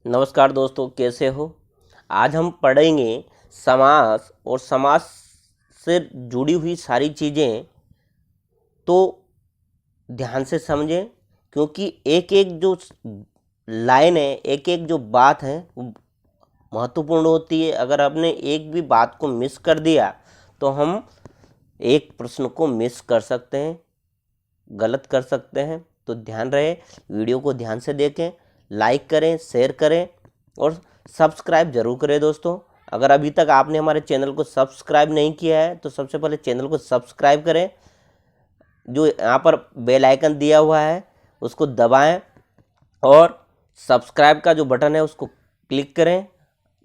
नमस्कार दोस्तों, कैसे हो। आज हम पढ़ेंगे समास और समास से जुड़ी हुई सारी चीज़ें। तो ध्यान से समझें, क्योंकि एक एक जो लाइन है, एक एक जो बात है वो महत्वपूर्ण होती है। अगर आपने एक भी बात को मिस कर दिया तो हम एक प्रश्न को मिस कर सकते हैं, गलत कर सकते हैं। तो ध्यान रहे, वीडियो को ध्यान से देखें, लाइक करें, शेयर करें और सब्सक्राइब जरूर करें दोस्तों। अगर अभी तक आपने हमारे चैनल को सब्सक्राइब नहीं किया है तो सबसे पहले चैनल को सब्सक्राइब करें। जो यहाँ पर बेल आइकन दिया हुआ है उसको दबाएं और सब्सक्राइब का जो बटन है उसको क्लिक करें,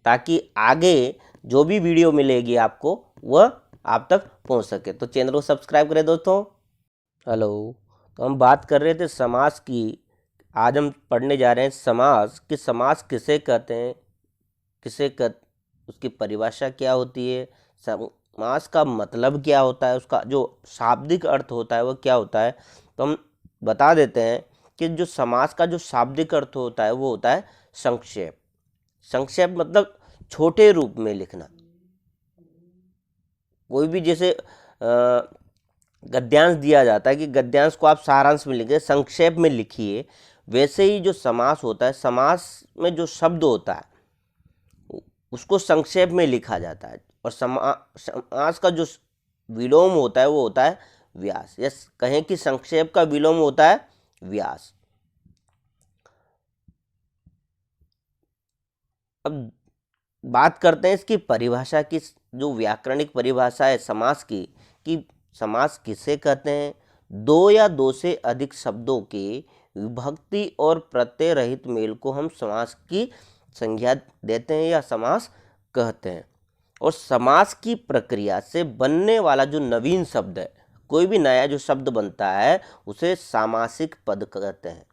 ताकि आगे जो भी वीडियो मिलेगी आपको वह आप तक पहुँच सके। तो चैनल को सब्सक्राइब करें दोस्तों। हेलो। तो हम बात कर रहे थे समास की। आज हम पढ़ने जा रहे हैं समास कि समास किसे कहते हैं, उसकी परिभाषा क्या होती है, समास का मतलब क्या होता है, उसका जो शाब्दिक अर्थ होता है वह क्या होता है। तो हम बता देते हैं कि जो समास का जो शाब्दिक अर्थ होता है वो होता है संक्षेप। संक्षेप मतलब छोटे रूप में लिखना। कोई भी जैसे गद्यांश दिया जाता है कि गद्यांश को आप सारांश में लिखिए, संक्षेप में लिखिए, वैसे ही जो समास होता है, समास में जो शब्द होता है उसको संक्षेप में लिखा जाता है। और समास का जो विलोम होता है वो होता है व्यास। या कहें कि संक्षेप का विलोम होता है व्यास। अब बात करते हैं इसकी परिभाषा की। जो व्याकरणिक परिभाषा है समास की, कि समास किसे कहते हैं। दो या दो से अधिक शब्दों के विभक्ति और प्रत्यय रहित मेल को हम समास की संज्ञा देते हैं या समास कहते हैं। और समास की प्रक्रिया से बनने वाला जो नवीन शब्द है, कोई भी नया जो शब्द बनता है उसे सामासिक पद कहते हैं।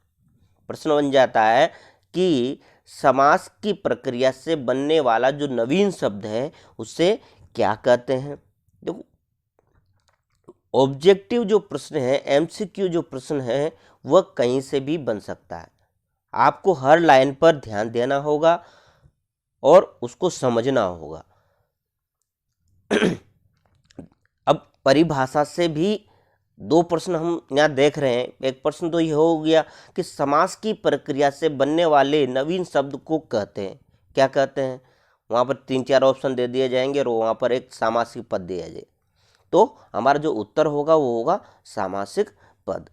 प्रश्न बन जाता है कि समास की प्रक्रिया से बनने वाला जो नवीन शब्द है उसे क्या कहते हैं। देखो, ऑब्जेक्टिव जो प्रश्न है, एमसीक्यू जो प्रश्न है, वह कहीं से भी बन सकता है। आपको हर लाइन पर ध्यान देना होगा और उसको समझना होगा। अब परिभाषा से भी दो प्रश्न हम यहाँ देख रहे हैं। एक प्रश्न तो यह हो गया कि समास की प्रक्रिया से बनने वाले नवीन शब्द को कहते हैं, क्या कहते हैं। वहाँ पर 3-4 ऑप्शन दे दिए जाएंगे और वहाँ पर एक सामासिक पद दिया जाए। तो हमारा जो उत्तर होगा वो होगा सामासिक पद।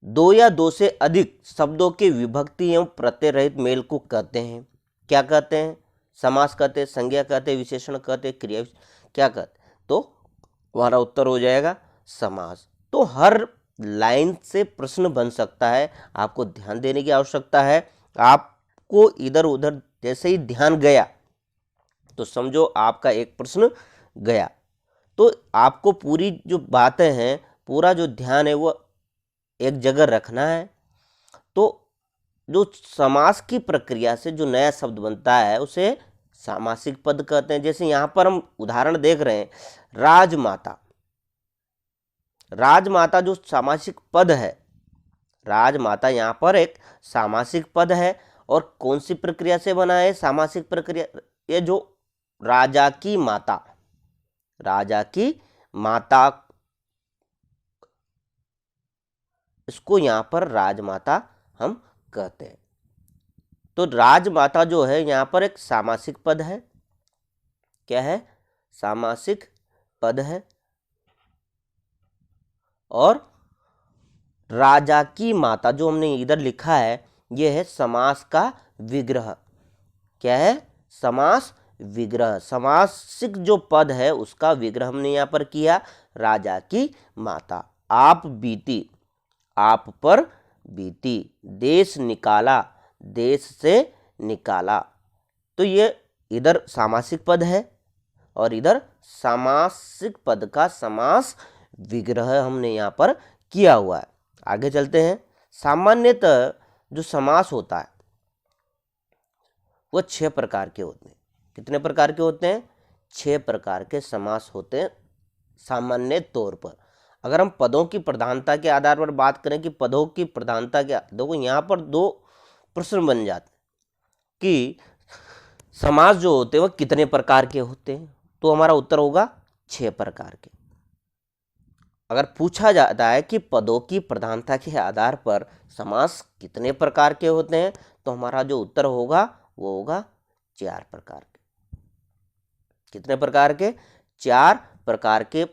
दो या दो से अधिक शब्दों के विभक्ति एवं प्रत्यय रहित मेल को कहते हैं, क्या कहते हैं। समास कहते हैं, संज्ञा कहते हैं, विशेषण कहते हैं, क्रिया क्या कहते हैं। तो हमारा उत्तर हो जाएगा समास। तो हर लाइन से प्रश्न बन सकता है, आपको ध्यान देने की आवश्यकता है। आपको इधर उधर जैसे ही ध्यान गया तो समझो आपका एक प्रश्न गया। तो आपको पूरी जो बातें हैं, पूरा जो ध्यान है वो एक जगह रखना है। तो जो समास की प्रक्रिया से जो नया शब्द बनता है उसे सामासिक पद कहते हैं। जैसे यहाँ पर हम उदाहरण देख रहे हैं, राजमाता। राजमाता जो सामासिक पद है, राजमाता यहाँ पर एक सामासिक पद है। और कौन सी प्रक्रिया से बना है सामासिक प्रक्रिया। ये जो राजा की माता, राजा की माता, इसको यहाँ पर राजमाता हम कहते हैं। तो राजमाता जो है यहाँ पर एक सामासिक पद है। क्या है, सामासिक पद है। और राजा की माता जो हमने इधर लिखा है यह है समास का विग्रह। क्या है, समास विग्रह। समासिक जो पद है उसका विग्रह हमने यहाँ पर किया, राजा की माता। आप बीती, आप पर बीती। देश निकाला, देश से निकाला। तो ये इधर सामासिक पद है और इधर सामासिक पद का समास विग्रह हमने यहाँ पर किया हुआ है। आगे चलते हैं। सामान्यतः जो समास होता है वह 6 प्रकार के होते हैं। कितने प्रकार के होते हैं, 6 प्रकार के समास होते हैं सामान्य तौर पर। अगर हम पदों की प्रधानता के आधार पर बात करें कि पदों की प्रधानता क्या, देखो यहाँ पर 2 प्रश्न बन जाते हैं। कि समास जो होते हैं वह कितने प्रकार के होते हैं, तो हमारा उत्तर होगा 6 प्रकार के। अगर पूछा जाता है कि पदों की प्रधानता के आधार पर समास कितने प्रकार के होते हैं, तो हमारा जो उत्तर होगा वो होगा 4 प्रकार के। कितने प्रकार के? 4 प्रकार के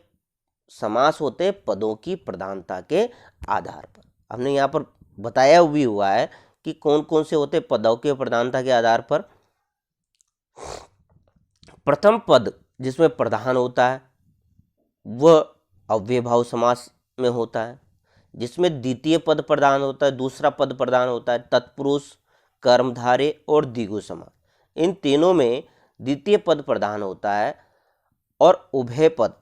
समास होते हैं पदों की प्रधानता के आधार पर। हमने यहाँ पर बताया भी हुआ है कि कौन कौन से होते पदों के प्रधानता के आधार पर। प्रथम पद जिसमें प्रधान होता है वह अव्ययभाव समास में होता है, जिसमें द्वितीय पद प्रधान होता है, दूसरा पद प्रधान होता है तत्पुरुष, कर्मधारय और द्विगु समास। इन तीनों में द्वितीय पद प्रधान होता है, और उभय पद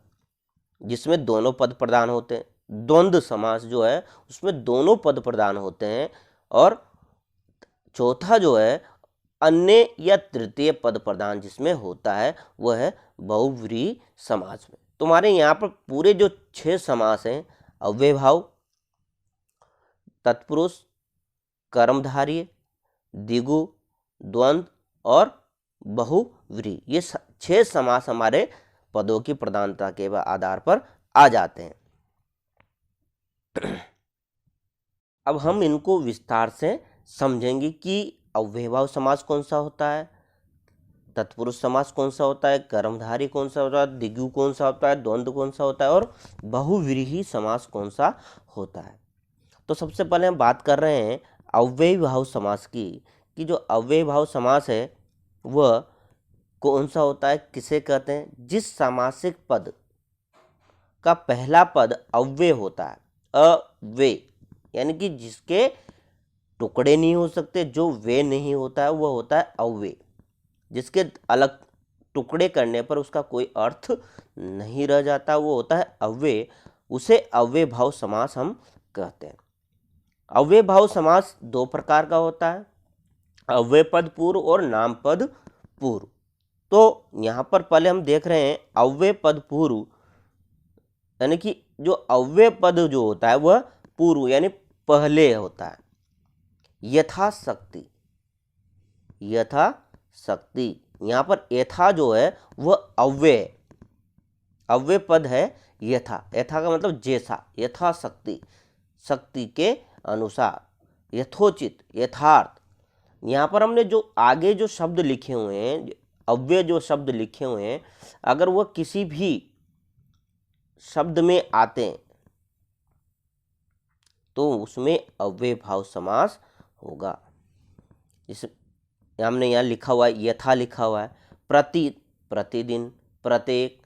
जिसमें दोनों पद प्रधान होते हैं, द्वंद्व समास जो है उसमें दोनों पद प्रधान होते हैं, और चौथा जो है अन्य या तृतीय पद प्रधान जिसमें होता है वह है बहुव्रीहि समास में। तुम्हारे यहाँ पर पूरे जो 6 समास हैं, अव्ययभाव, तत्पुरुष, कर्मधारय, द्विगु, द्वंद्व और बहुव्रीहि, ये 6 समास हमारे पदों की प्रधानता के आधार पर आ जाते हैं। अब हम इनको विस्तार से समझेंगे कि अव्ययभाव समास कौन सा होता है, तत्पुरुष समास कौन सा होता है, कर्मधारय कौन सा होता है, द्विगु कौन सा होता है, द्वंद्व कौन सा होता है, और बहुव्रीहि समास कौन सा होता है। तो सबसे पहले हम बात कर रहे हैं अव्ययभाव समास की, कि जो अव्ययभाव समास है वह कौन सा होता है, किसे कहते हैं? जिस सामासिक पद का पहला पद अव्यय होता है, अव्यय यानी कि जिसके टुकड़े नहीं हो सकते, जो वे नहीं होता है वह होता है अव्यय, जिसके अलग टुकड़े करने पर उसका कोई अर्थ नहीं रह जाता, वो होता है अव्यय, उसे अव्ययभाव समास हम कहते हैं। अव्ययभाव समास 2 प्रकार का होता है, अव्यय पद पूर्व और नाम पद पूर्व। तो यहाँ पर पहले हम देख रहे हैं अव्यय पद पूर्व, यानी कि जो अव्यय पद जो होता है वह पूर्व यानी पहले होता है। यथाशक्ति, यथाशक्ति, यहाँ पर यथा जो है वह अव्यय, अव्यय पद है यथा, यथा का मतलब जैसा, यथाशक्ति, शक्ति के अनुसार, यथोचित, यथार्थ। यहाँ पर हमने जो आगे जो शब्द लिखे हुए हैं, अव्यय जो शब्द लिखे हुए हैं, अगर वह किसी भी शब्द में आते हैं तो उसमें अव्ययभाव समास होगा। इस हमने यहाँ लिखा हुआ है, यथा लिखा हुआ है, प्रति, प्रतिदिन, प्रत्येक,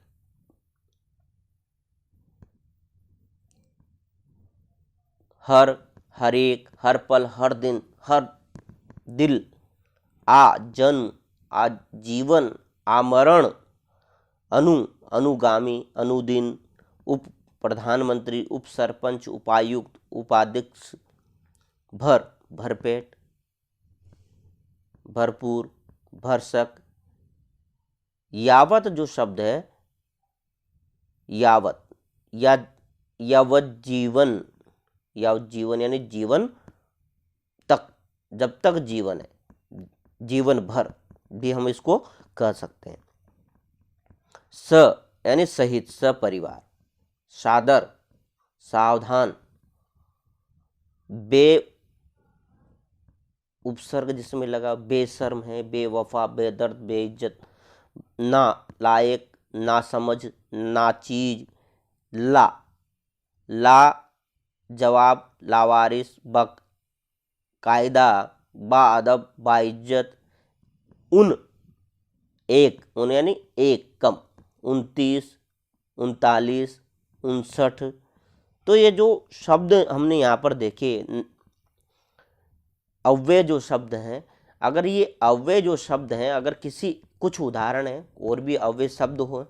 हर, हर एक, हर पल, हर दिन, हर दिल, आ जन्म, आजीवन, आमरण, अनु, अनुगामी, अनुदिन, उप प्रधानमंत्री, उप सरपंच, उपायुक्त, उपाध्यक्ष, भर, भरपेट, भरपूर, भरसक। यावत जो शब्द है, यावत, यावत जीवन, यावत जीवन यानी जीवन तक, जब तक जीवन है, जीवन भर भी हम इसको कह सकते हैं। स यानी सहित, सपरिवार, सादर, सावधान, बे उपसर्ग जिसमें लगा, बेशर्म है, बेवफा, बेदर्द, बेइज्जत, ना लायक, ना समझ, ना चीज, ला, ला जवाब, लावारिस, बक कायदा, बाअदब, बाइज्जत, उन, एक, उन यानी एक, कम, 29, 39, 59। तो ये जो शब्द हमने यहाँ पर देखे अव्यय जो शब्द हैं, अगर ये अव्यय जो शब्द हैं, अगर किसी कुछ उदाहरण है और भी अव्यय शब्द हो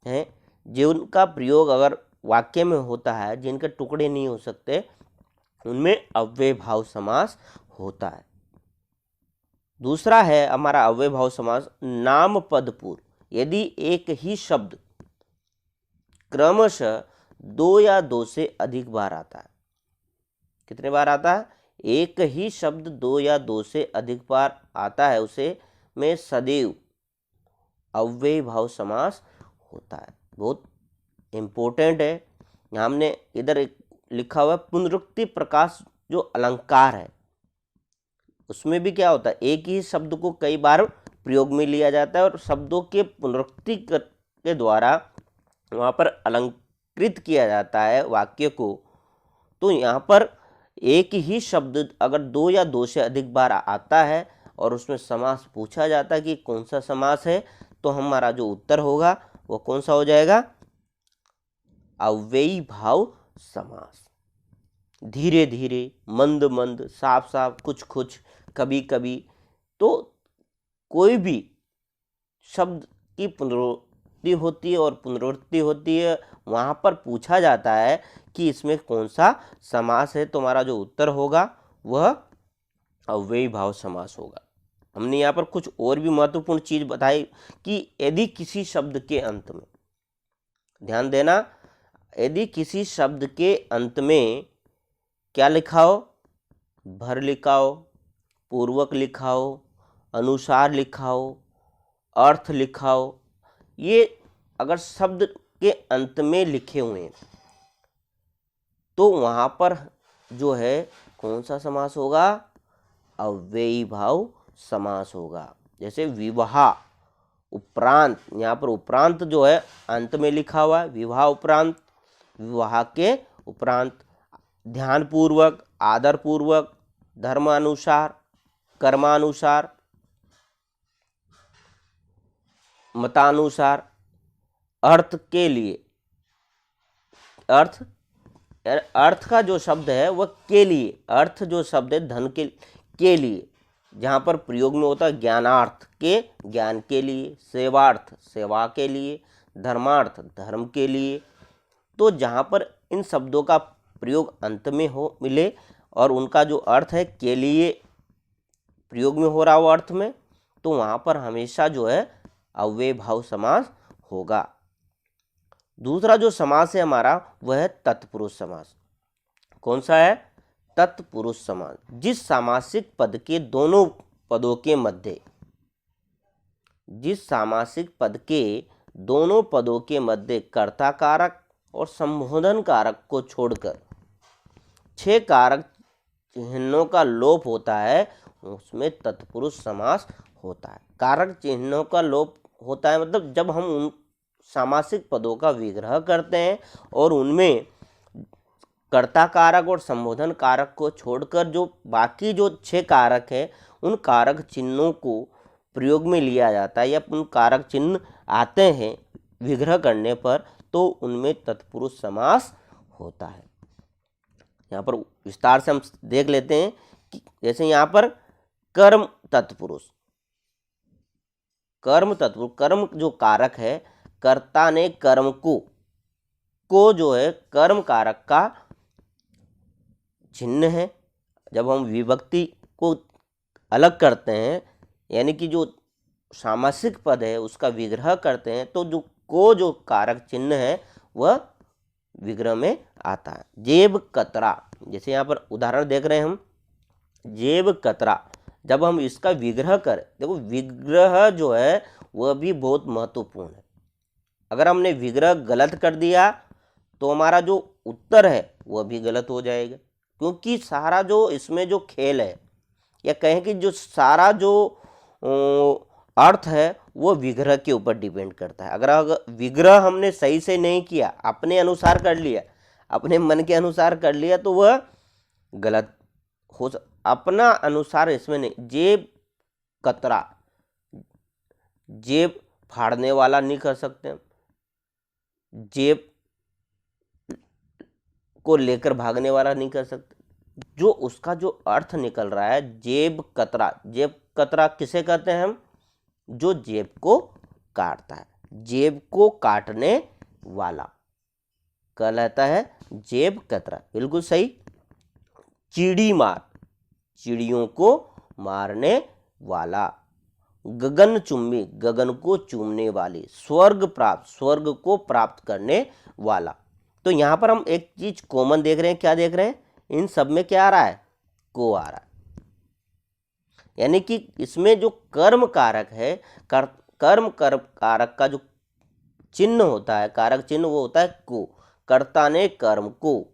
हैं जिनका प्रयोग अगर वाक्य में होता है, जिनके टुकड़े नहीं हो सकते, उनमें अव्ययभाव समास होता है। दूसरा है हमारा अव्ययभाव समास नाम पद पूर्व। यदि एक ही शब्द क्रमशः 2 या 2 से अधिक बार आता है, कितने बार आता है? एक ही शब्द दो या दो से अधिक बार आता है उसे में सदैव अव्ययी भाव समास होता है। बहुत इम्पोर्टेंट है। यहाँ हमने इधर एक लिखा हुआ है पुनरुक्ति प्रकाश जो अलंकार है, उसमें भी क्या होता है, एक ही शब्द को कई बार प्रयोग में लिया जाता है और शब्दों के पुनरुक्ति के द्वारा वहाँ पर अलंकृत किया जाता है वाक्य को। तो यहाँ पर एक ही शब्द अगर दो या दो से अधिक बार आता है और उसमें समास पूछा जाता है कि कौन सा समास है, तो हमारा जो उत्तर होगा वो कौन सा हो जाएगा, अव्ययी भाव समास। धीरे धीरे, मंद मंद, साफ साफ, कुछ कुछ, कभी कभी। तो कोई भी शब्द की पुनरुक्ति होती है और पुनरुक्ति होती है, वहाँ पर पूछा जाता है कि इसमें कौन सा समास है, तुम्हारा जो उत्तर होगा वह अव्ययी भाव समास होगा। हमने यहाँ पर कुछ और भी महत्वपूर्ण चीज बताई कि यदि किसी शब्द के अंत में, ध्यान देना, यदि किसी शब्द के अंत में क्या लिखा हो, भर लिखा हो, पूर्वक लिखा हो, अनुसार लिखा हो, अर्थ लिखा हो, ये अगर शब्द के अंत में लिखे हुए हैं तो वहाँ पर जो है कौन सा समास होगा, अव्ययी भाव समास होगा। जैसे विवाह उपरांत, यहाँ पर उपरांत जो है अंत में लिखा हुआ है, विवाह उपरांत, विवाह के उपरांत, ध्यानपूर्वक, आदरपूर्वक, धर्मानुसार, कर्मानुसार, मतानुसार, अर्थ के लिए, अर्थ का जो शब्द है वह के लिए, अर्थ जो शब्द है धन के लिए, जहाँ पर प्रयोग में होता है ज्ञानार्थ के, ज्ञान के लिए, सेवार्थ, सेवा के लिए, धर्मार्थ, धर्म के लिए। तो जहाँ पर इन शब्दों का प्रयोग अंत में हो मिले और उनका जो अर्थ है के लिए प्रयोग में हो रहा हो अर्थ में, तो वहाँ पर हमेशा जो है अव्ययी भाव समास होगा। दूसरा जो समास है हमारा वह है तत्पुरुष समास। कौन सा है, तत्पुरुष समास। जिस सामासिक पद के दोनों पदों के मध्य, जिस सामासिक पद के दोनों पदों के मध्य कर्ता कारक और संबोधन कारक को छोड़कर 6 कारक चिन्हों का लोप होता है, उसमें तत्पुरुष समास होता है। कारक चिन्हों का लोप होता है मतलब जब हम उन सामासिक पदों का विग्रह करते हैं और उनमें कर्ता कारक और संबोधन कारक को छोड़कर जो बाकी जो 6 कारक है उन कारक चिन्हों को प्रयोग में लिया जाता है या उन कारक चिन्ह आते हैं विग्रह करने पर, तो उनमें तत्पुरुष समास होता है। यहाँ पर विस्तार से हम देख लेते हैं कि जैसे यहाँ पर कर्म तत्पुरुष, कर्म तत्पुरुष, कर्म जो कारक है, कर्ता ने कर्म को जो है कर्म कारक का चिन्ह है। जब हम विभक्ति को अलग करते हैं यानी कि जो सामासिक पद है उसका विग्रह करते हैं तो जो कारक चिन्ह है वह विग्रह में आता है। जेब कतरा, जैसे यहाँ पर उदाहरण देख रहे हैं हम, जेब कतरा, जब हम इसका विग्रह करें, देखो विग्रह जो है वह भी बहुत महत्वपूर्ण है। अगर हमने विग्रह गलत कर दिया तो हमारा जो उत्तर है वह भी गलत हो जाएगा, क्योंकि सारा जो इसमें जो खेल है या कहें कि जो सारा जो अर्थ है वो विग्रह के ऊपर डिपेंड करता है। अगर विग्रह हमने सही से नहीं किया, अपने अनुसार कर लिया, अपने मन के अनुसार कर लिया, तो वह गलत हो। अपना अनुसार इसमें नहीं। जेब कतरा, जेब फाड़ने वाला नहीं कर सकते, जेब को लेकर भागने वाला नहीं कर सकते। जो उसका जो अर्थ निकल रहा है जेब कतरा, जेब कतरा किसे कहते हैं हम, जो जेब को काटता है, जेब को काटने वाला कहलाता है जेब कतरा, बिल्कुल सही। चिड़ी मार, चिड़ियों को मारने वाला। गगन चुम्बी, गगन को चूमने वाली। स्वर्ग प्राप्त, स्वर्ग को प्राप्त करने वाला। तो यहाँ पर हम एक चीज कॉमन देख रहे हैं, क्या देख रहे हैं, इन सब में क्या आ रहा है, को आ रहा है। यानी कि इसमें जो कर्म कारक है, कर्म कारक का जो चिन्ह होता है, कारक चिन्ह, वो होता है को। कर्ता ने कर्म को,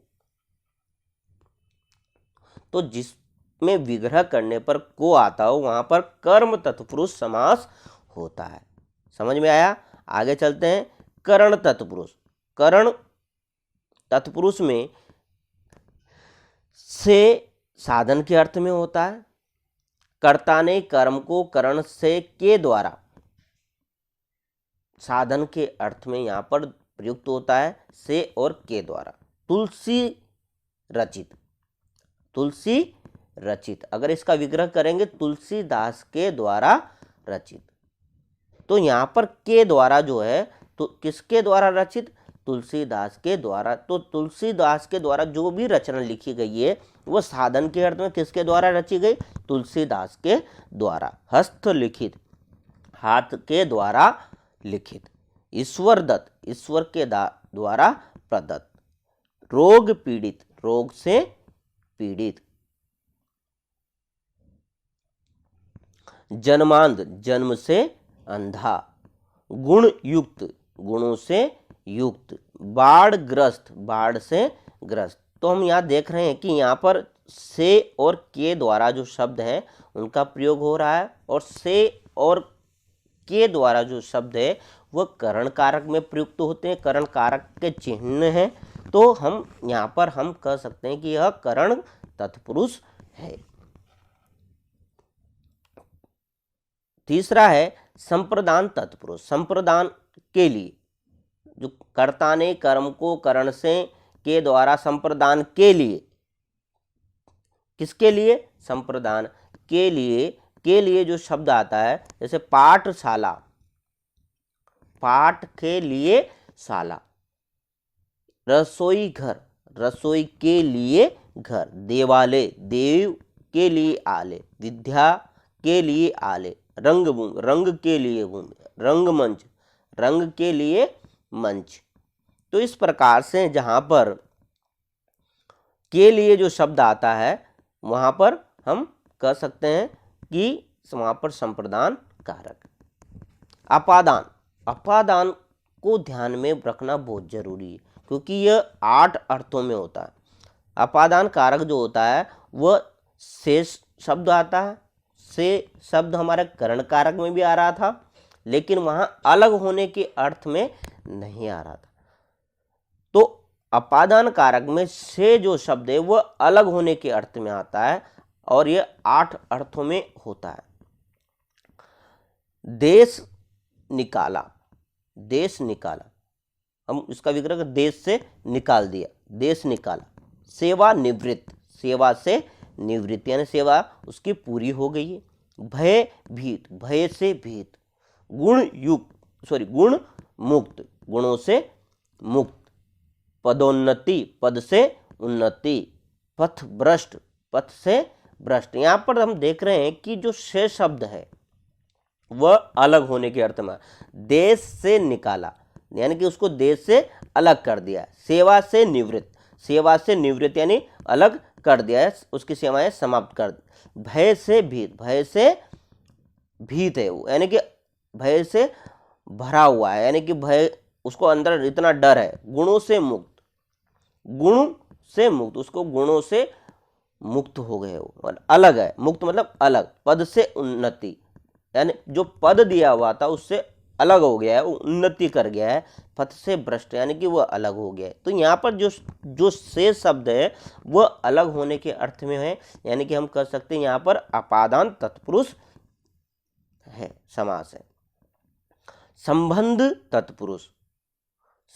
तो जिसमें विग्रह करने पर को आता हो वहां पर कर्म तत्पुरुष समास होता है। समझ में आया? आगे चलते हैं। करण तत्पुरुष। करण तत्पुरुष में से साधन के अर्थ में होता है। कर्ता ने कर्म को करण से के द्वारा साधन के अर्थ में यहाँ पर प्रयुक्त होता है, से और के द्वारा। तुलसी रचित, तुलसी रचित, अगर इसका विग्रह करेंगे तुलसीदास के द्वारा रचित, तो यहाँ पर के द्वारा जो है, तो किसके द्वारा रचित? तुलसीदास के द्वारा। तो तुलसीदास के द्वारा जो भी रचना लिखी गई है वो साधन के अर्थ में किसके द्वारा रची गई? तुलसीदास के द्वारा। हस्तलिखित, हाथ के द्वारा लिखित। ईश्वर दत्त, ईश्वर के द्वारा प्रदत्त। रोग पीड़ित, रोग से पीड़ित। जन्मांध, जन्म से अंधा। गुण युक्त, गुणों से युक्त। बाढ़ ग्रस्त, बाढ़ से ग्रस्त। तो हम यहाँ देख रहे हैं कि यहाँ पर से और के द्वारा जो शब्द है उनका प्रयोग हो रहा है, और से और के द्वारा जो शब्द है वह करण कारक में प्रयुक्त होते हैं, करण कारक के चिन्ह हैं। तो हम यहाँ पर हम कह सकते हैं कि यह करण तत्पुरुष है। तीसरा है संप्रदान तत्पुरुष। संप्रदान के लिए, जो कर्ता ने कर्म को करण से के द्वारा संप्रदान के लिए, किसके लिए? संप्रदान के लिए। के लिए जो शब्द आता है, जैसे पाठशाला, पाठ के लिए शाला। रसोई घर, रसोई के लिए घर। देवालय, देव के लिए आलय। विद्या के लिए आलय। रंगभूमि, रंग के लिए भूमि। रंगमंच, रंग के लिए मंच। तो इस प्रकार से जहाँ पर के लिए जो शब्द आता है वहाँ पर हम कह सकते हैं कि वहाँ पर संप्रदान कारक। अपादान, अपादान को ध्यान में रखना बहुत जरूरी है, क्योंकि यह 8 अर्थों में होता है। अपादान कारक जो होता है वह से शब्द आता है। से शब्द हमारे करण कारक में भी आ रहा था, लेकिन वहाँ अलग होने के अर्थ में नहीं आ रहा था। तो अपादान कारक में से जो शब्द है वह अलग होने के अर्थ में आता है, और यह 8 अर्थों में होता है। देश निकाला, देश निकाला, हम इसका विग्रह देश से निकाल दिया, देश निकाला। सेवा निवृत्त, सेवा से निवृत्त, यानी सेवा उसकी पूरी हो गई है। भय भीत, भय से भीत। गुण युक्त, गुण मुक्त, गुणों से मुक्त। पदोन्नति, पद से उन्नति। पथ भ्रष्ट, पथ से भ्रष्ट। यहाँ पर हम देख रहे हैं कि जो से शब्द है वह अलग होने के अर्थ में। देश से निकाला, यानी कि उसको देश से अलग कर दिया। सेवा से निवृत्त, सेवा से निवृत्त यानी अलग कर दिया है, उसकी सेवाएं समाप्त कर। भय से भीत, भय से भीत है वो, यानी कि भय से भरा हुआ है, यानी कि भय उसको अंदर इतना डर है। गुणों से मुक्त, गुण से मुक्त, उसको गुणों से मुक्त हो गए वो, और अलग है। मुक्त मतलब अलग। पद से उन्नति, यानी जो पद दिया हुआ था उससे अलग हो गया है, वो उन्नति कर गया है। पथ से भ्रष्ट, यानी कि वह अलग हो गया है। तो यहाँ पर जो से शब्द है वह अलग होने के अर्थ में है, यानी कि हम कह सकते हैं यहाँ पर अपादान तत्पुरुष है, समास है। संबंध तत्पुरुष।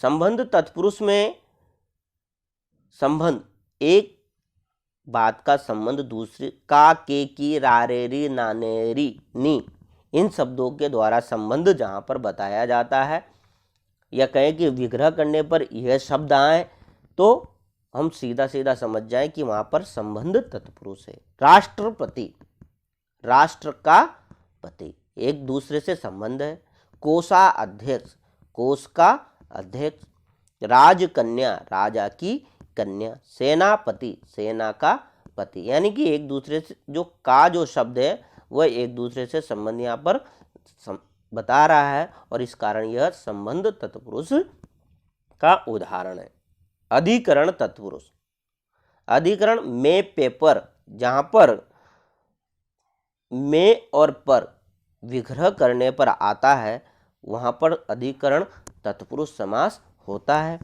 संबंध तत्पुरुष में संबंध, एक बात का संबंध दूसरे का, के, की, रारेरी, नानेरी, नी, इन शब्दों के द्वारा संबंध जहाँ पर बताया जाता है, या कहें कि विग्रह करने पर यह शब्द आए, तो हम सीधा सीधा समझ जाएं कि वहाँ पर संबंध तत्पुरुष है। राष्ट्रपति, राष्ट्र का पति, एक दूसरे से संबंध है। कोषा अध्यक्ष, कोष का अध्यक्ष। राजकन्या, राजा की कन्या। सेनापति, सेना का पति, यानी कि एक दूसरे से जो का जो शब्द है वह एक दूसरे से संबंध यहाँ पर बता रहा है और इस कारण यह संबंध तत्पुरुष का उदाहरण है। अधिकरण तत्पुरुष। अधिकरण में पेपर, जहां पर में और पर विग्रह करने पर आता है वहां पर अधिकरण तत्पुरुष समास होता है।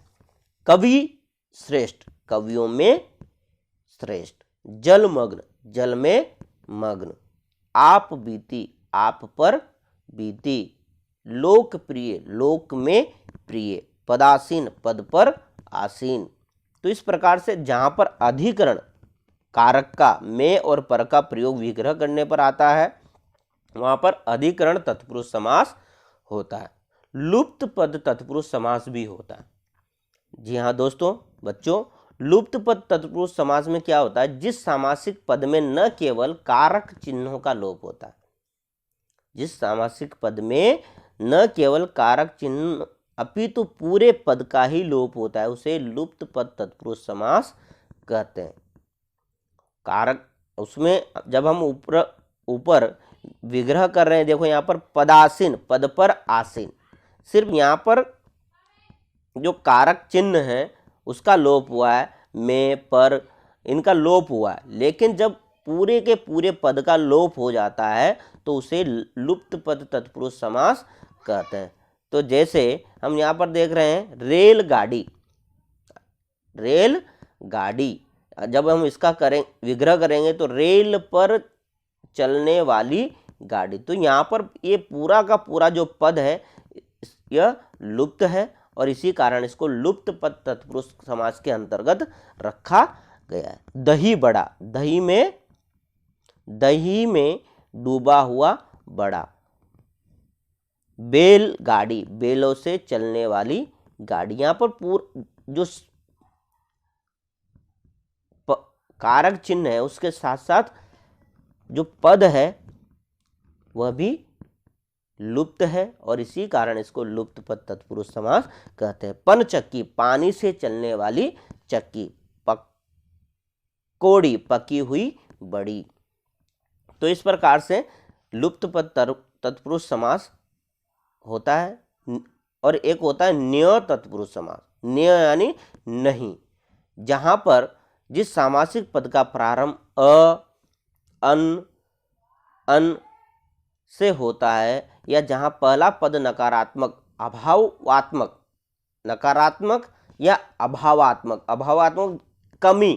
कवि श्रेष्ठ, कवियों में श्रेष्ठ। जलमग्न, जल में मग्न। आप बीती, आप पर बीती। लोकप्रिय, लोक में प्रिय। पदासीन, पद पर आसीन। तो इस प्रकार से जहां पर अधिकरण कारक का में और पर का प्रयोग विग्रह करने पर आता है वहां पर अधिकरण तत्पुरुष समास होता है। लुप्त पद तत्पुरुष समास भी होता है। जी हाँ दोस्तों, बच्चों, लुप्त पद तत्पुरुष समास में क्या होता है, जिस सामासिक पद में न केवल कारक चिन्हों का लोप होता है, जिस सामासिक पद में न केवल कारक चिन्ह अपितु पूरे पद का ही लोप होता है उसे लुप्त पद तत्पुरुष समास कहते हैं। कारक, उसमें जब हम ऊपर विग्रह कर रहे हैं, देखो यहाँ पर पदासीन, पद पर आसीन, सिर्फ यहाँ पर जो कारक चिन्ह है उसका लोप हुआ है, में पर इनका लोप हुआ है, लेकिन जब पूरे के पूरे पद का लोप हो जाता है तो उसे लुप्त पद तत्पुरुष समास कहते हैं। तो जैसे हम यहाँ पर देख रहे हैं रेलगाड़ी, रेलगाड़ी, जब हम इसका विग्रह करेंगे तो रेल पर चलने वाली गाड़ी, तो यहाँ पर ये पूरा का पूरा जो पद है यह लुप्त है और इसी कारण इसको लुप्त पद तत्पुरुष समास के अंतर्गत रखा गया है। दही बड़ा, दही में डूबा हुआ बड़ा। बैलगाड़ी, बैलों से चलने वाली गाड़ी। यहाँ पर जो कारक चिन्ह है उसके साथ साथ जो पद है वह भी लुप्त है और इसी कारण इसको लुप्त पद तत्पुरुष समास कहते हैं। पनचक्की, पानी से चलने वाली चक्की। पकौड़ी, पकी हुई बड़ी। तो इस प्रकार से लुप्त पद तत्पुरुष समास होता है। और एक होता है न्य तत्पुरुष समास। न्य यानी नहीं, जहां पर जिस सामासिक पद का प्रारंभ अन से होता है या जहां पहला पद नकारात्मक, अभावात्मक, नकारात्मक या अभावात्मक कमी,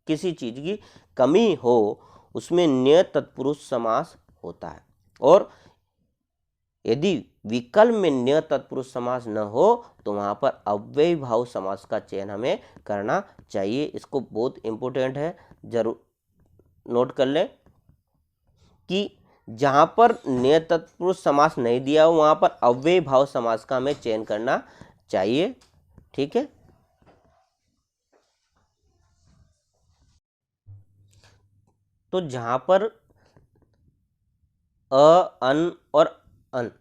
किसी चीज की कमी हो, उसमें न्य तत्पुरुष समास होता है। और यदि विकल्प में न्य तत्पुरुष समास न हो तो वहां पर अव्ययी भाव समास का चयन हमें करना चाहिए। इसको बहुत इंपॉर्टेंट है, जरूर नोट कर लें कि जहां पर न्य तत्पुरुष समास नहीं दिया हो वहां पर अव्ययी भाव समास का हमें चयन करना चाहिए। ठीक है, तो जहां पर अन और अन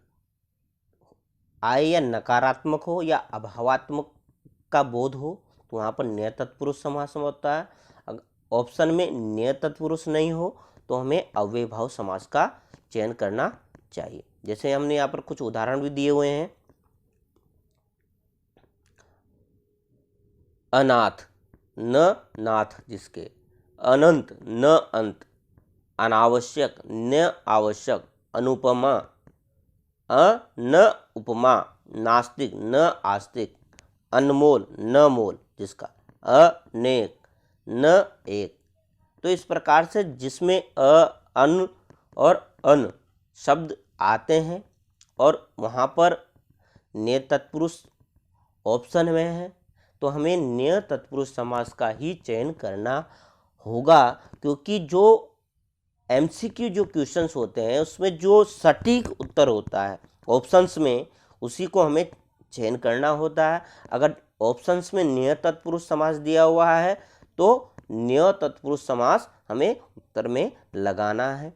आए या नकारात्मक हो या अभावात्मक का बोध हो तो वहां पर न्य तत्पुरुष समास होता है। अगर ऑप्शन में न्य तत्पुरुष नहीं हो तो हमें अव्ययी भाव समास का चयन करना चाहिए। जैसे हमने यहाँ पर कुछ उदाहरण भी दिए हुए हैं। अनाथ, न नाथ जिसके। अनंत, न अंत। अनावश्यक, न आवश्यक। अनुपमा, न उपमा। नास्तिक, न आस्तिक। अनमोल, न मोल जिसका। अनेक, न एक। तो इस प्रकार से जिसमें अन और अन शब्द आते हैं और वहाँ पर न्य तत्पुरुष ऑप्शन में है तो हमें न्य तत्पुरुष समास का ही चयन करना होगा, क्योंकि जो एमसीक्यू जो क्वेश्चंस होते हैं उसमें जो सटीक उत्तर होता है ऑप्शंस में उसी को हमें चयन करना होता है। अगर ऑप्शंस में न्य तत्पुरुष समास दिया हुआ है तो न्य तत्पुरुष समास हमें उत्तर में लगाना है।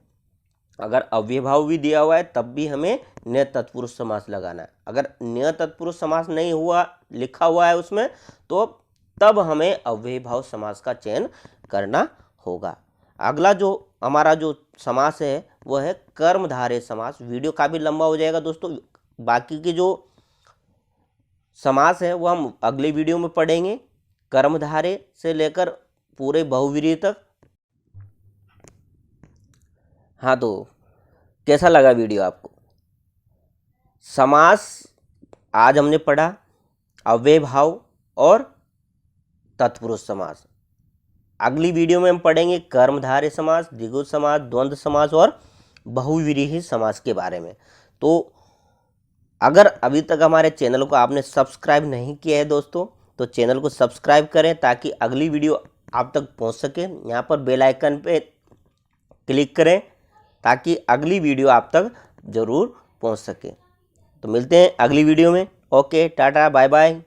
अगर अव्ययी भाव भी दिया हुआ है तब भी हमें न्य तत्पुरुष समास लगाना है। अगर न्य तत्पुरुष समास नहीं हुआ, लिखा हुआ है उसमें, तो तब हमें अव्ययी भाव समास का चयन करना होगा। अगला जो हमारा जो समास है वो है कर्मधारय समास। वीडियो काफ़ी लंबा हो जाएगा दोस्तों, बाकी के जो समास है वो हम अगले वीडियो में पढ़ेंगे, कर्मधारय से लेकर पूरे बहुव्रीहि तक। हाँ, तो कैसा लगा वीडियो आपको? समास आज हमने पढ़ा, अव्यय भाव और तत्पुरुष समास। अगली वीडियो में हम पढ़ेंगे कर्मधारय समास, द्विगु समास, द्वंद्व समास और बहुव्रीहि समास के बारे में। तो अगर अभी तक हमारे चैनल को आपने सब्सक्राइब नहीं किया है दोस्तों, तो चैनल को सब्सक्राइब करें ताकि अगली वीडियो आप तक पहुंच सके। यहाँ पर बेल आइकन पे क्लिक करें ताकि अगली वीडियो आप तक ज़रूर पहुंच सके। तो मिलते हैं अगली वीडियो में। Okay, ta ta, bye bye.